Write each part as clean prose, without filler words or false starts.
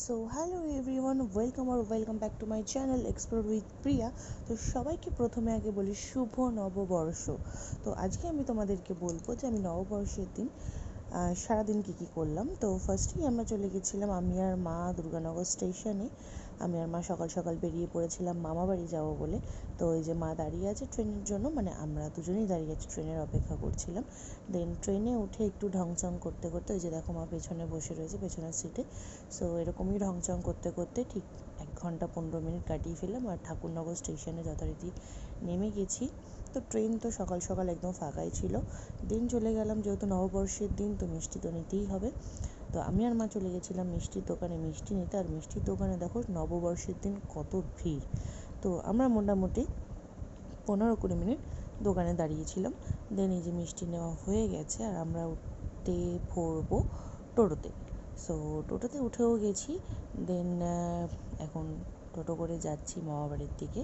So hello everyone, welcome back to my channel explore with Priya. তো সবাইকে প্রথমে আগে বলি শুভ নববর্ষ। তো আজকে আমি তোমাদেরকে বলবো যে আমি নববর্ষের দিন সারাদিন কী করলাম। তো ফার্স্টেই আমরা চলে গেছিলাম আমি আর মা দুর্গানগর স্টেশনে। আমি আর মা সকাল সকাল বেরিয়ে পড়েছিলাম মামা বাড়ি যাবো বলে। তো ওই যে মা দাঁড়িয়ে আছে ট্রেনের জন্য, মানে আমরা দুজনেই দাঁড়িয়ে আছি, ট্রেনের অপেক্ষা করছিলাম। দেন ট্রেনে উঠে একটু ঢংচং করতে করতে, ওই যে দেখো মা পেছনে বসে রয়েছে পেছনের সিটে। সো এরকমই ঢংচং করতে করতে ঠিক 1 ঘন্টা 15 মিনিট কাটিয়ে ফেললাম আর ঠাকুরনগর স্টেশনে যথারীতি নেমে গেছি। তো ট্রেন তো সকাল সকাল একদম ফাঁকাই ছিল। দিন চলে গেলাম, যেহেতু নববর্ষের দিন তো মিষ্টি তো নিতেই হবে। তো আমি আর মা চলে গেছিলাম মিষ্টির দোকানে মিষ্টি নিতে। আর মিষ্টির দোকানে দেখো নববর্ষের দিন কত ভিড়। তো আমরা মোটামুটি 15-20 মিনিট দোকানে দাঁড়িয়েছিলাম। দেন এই যে মিষ্টি নেওয়া হয়ে গেছে আর আমরা উঠতে পড়বো টোটোতে। সো টোটোতে উঠেও গেছি। দেন এখন টোটো করে যাচ্ছি মামাবাড়ির দিকে।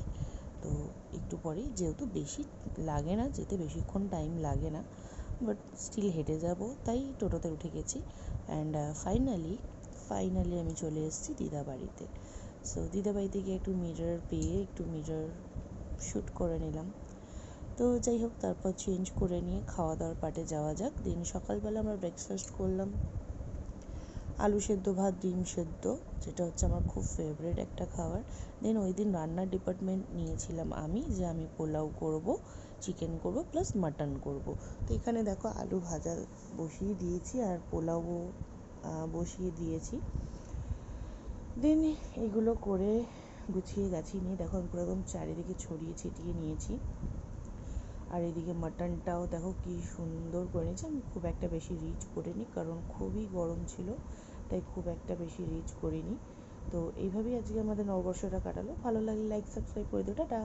তো একটু পরেই, যেহেতু বেশি লাগে না যেতে, বেশিক্ষণ টাইম লাগে না, বাট স্টিল হেঁটে যাব, তাই টোটোতে উঠে গেছি। অ্যান্ড ফাইনালি আমি চলে এসেছি দিদাবাড়িতে। সো দিদাবাড়িতে গিয়ে একটু মিরর পেয়ে একটু মিরর শ্যুট করে নিলাম। তো যাই হোক, তারপর চেঞ্জ করে নিয়ে খাওয়া দাওয়ার পার্টে যাওয়া যাক। দিন সকালবেলা আমরা ব্রেকফাস্ট করলাম আলু সেদ্ধ ভাত ডিম সেদ্ধ, যেটা হচ্ছে আমার খুব ফেভারিট একটা খাবার। দেন ওই দিন রান্নার ডিপার্টমেন্ট নিয়েছিলাম আমি, যে আমি পোলাও করব, চিকেন করব প্লাস মাটন করব। তো এখানে দেখো আলু ভাজা বসিয়ে দিয়েছি আর পোলাও বসিয়ে দিয়েছি। দেন এগুলো করে গুছিয়ে গাছিয়ে নিয়ে দেখো আমি পুরো একদম চারিদিকে ছড়িয়ে ছিটিয়ে নিয়েছি। আর এদিকে মাটনটাও দেখো কি সুন্দর করে নিয়েছি। আমি খুব একটা বেশি রিচ করিনি, কারণ খুবই গরম ছিল, তাই খুব একটা বেশি রিচ করিনি। তো এইভাবেই আজকে আমাদের নববর্ষটা কাটালো। ভালো লাগলে লাইক সাবস্ক্রাইব করে দিও। টাটা।